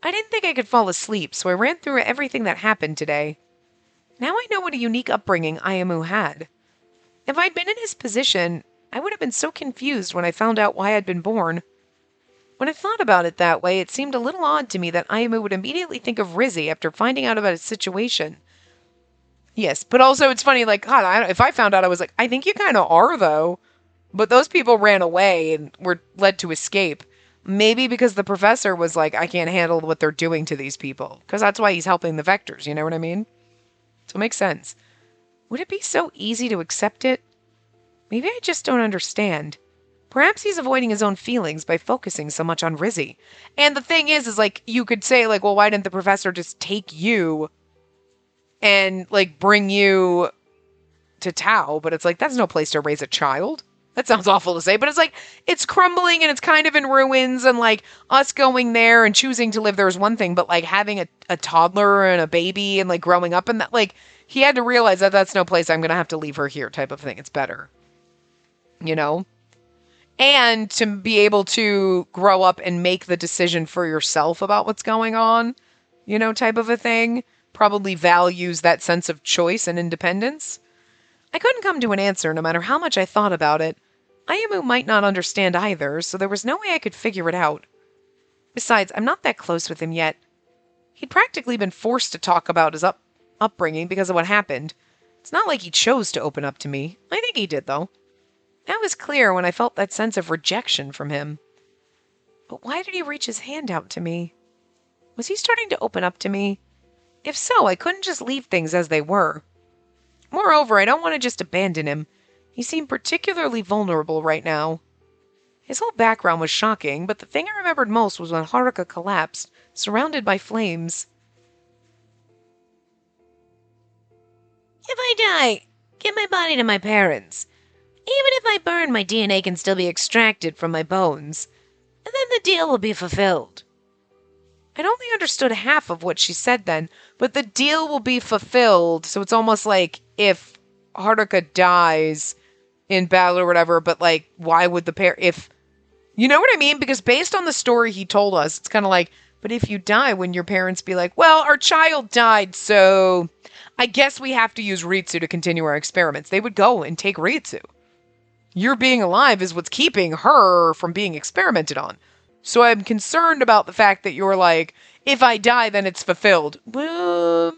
Speaker 1: I didn't think I could fall asleep, so I ran through everything that happened today. Now I know what a unique upbringing Ayamu had. If I'd been in his position, I would have been so confused when I found out why I'd been born. When I thought about it that way, it seemed a little odd to me that Ayamu would immediately think of Rizzy after finding out about his situation. Yes, but also it's funny, like, God, if I found out, I was like, I think you kind of are, though. But those people ran away and were led to escape. Maybe because the professor was like, I can't handle what they're doing to these people. Because that's why he's helping the Vectors, you know what I mean? So it makes sense. Would it be so easy to accept it? Maybe I just don't understand. Perhaps he's avoiding his own feelings by focusing so much on Rizzy. And the thing is like, you could say, like, well, why didn't the professor just take you and, like, bring you to Tau? But it's like, that's no place to raise a child. That sounds awful to say, but it's like, it's crumbling and it's kind of in ruins, and, like, us going there and choosing to live there is one thing, but, like, having a toddler and a baby and, like, growing up in that, like, he had to realize that that's no place I'm going to have to leave her here type of thing. It's better. You know? And to be able to grow up and make the decision for yourself about what's going on, you know, type of a thing, probably values that sense of choice and independence. I couldn't come to an answer no matter how much I thought about it. Ayamu might not understand either, so there was no way I could figure it out. Besides, I'm not that close with him yet. He'd practically been forced to talk about his upbringing because of what happened. It's not like he chose to open up to me. I think he did, though. That was clear when I felt that sense of rejection from him. But why did he reach his hand out to me? Was he starting to open up to me? If so, I couldn't just leave things as they were. Moreover, I don't want to just abandon him. He seemed particularly vulnerable right now. His whole background was shocking, but the thing I remembered most was when Haruka collapsed, surrounded by flames.
Speaker 2: If I die, give my body to my parents. Even if I burn, my DNA can still be extracted from my bones. And then the deal will be fulfilled.
Speaker 1: I'd only understood half of what she said then, but the deal will be fulfilled, so it's almost like if Haruka dies in battle or whatever, but, like, why would the pair, if, you know what I mean? Because based on the story he told us, it's kind of like, but if you die, when your parents be like, well, our child died, so I guess we have to use Ritsu to continue our experiments. They would go and take Ritsu. Your being alive is what's keeping her from being experimented on. So I'm concerned about the fact that you're like, if I die, then it's fulfilled. Well,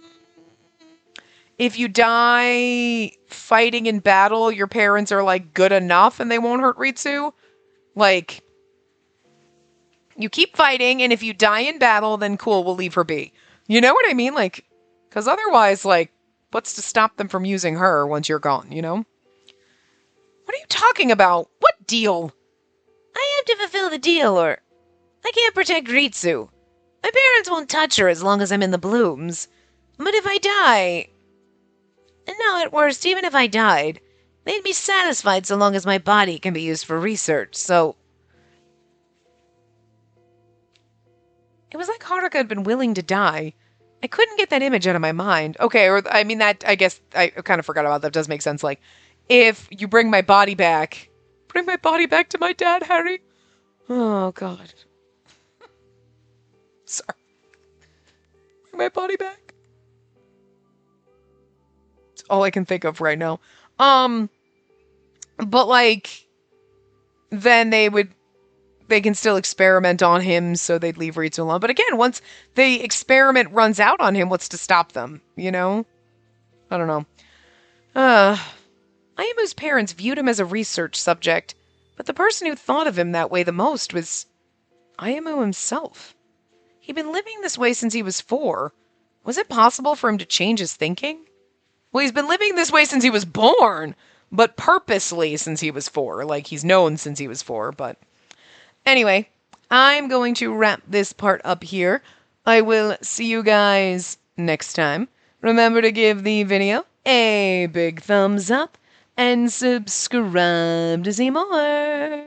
Speaker 1: if you die fighting in battle, your parents are, like, good enough and they won't hurt Ritsu. Like, you keep fighting, and if you die in battle, then cool, we'll leave her be. You know what I mean? Like, because otherwise, like, what's to stop them from using her once you're gone, you know? What are you talking about? What deal?
Speaker 2: I have to fulfill the deal, or I can't protect Ritsu. My parents won't touch her as long as I'm in the blooms. But if I die... No, at worst, even if I died, they'd be satisfied so long as my body can be used for research, so...
Speaker 1: It was like Haruka had been willing to die. I couldn't get that image out of my mind. Okay, or, I mean, that, I guess, I kind of forgot about that. It does make sense. Like, if you bring my body back to my dad, Harry. Oh, God. Sorry. Bring my body back. It's all I can think of right now. But, like, then they can still experiment on him, so they'd leave Ritsu alone. But again, once the experiment runs out on him, what's to stop them, you know? I don't know. Ayamu's parents viewed him as a research subject, but the person who thought of him that way the most was Ayamu himself. He'd been living this way since he was 4. Was it possible for him to change his thinking? Well, he's been living this way since he was born, but purposely since he was 4. Like, he's known since he was 4, but... Anyway, I'm going to wrap this part up here. I will see you guys next time. Remember to give the video a big thumbs up and subscribe to see more.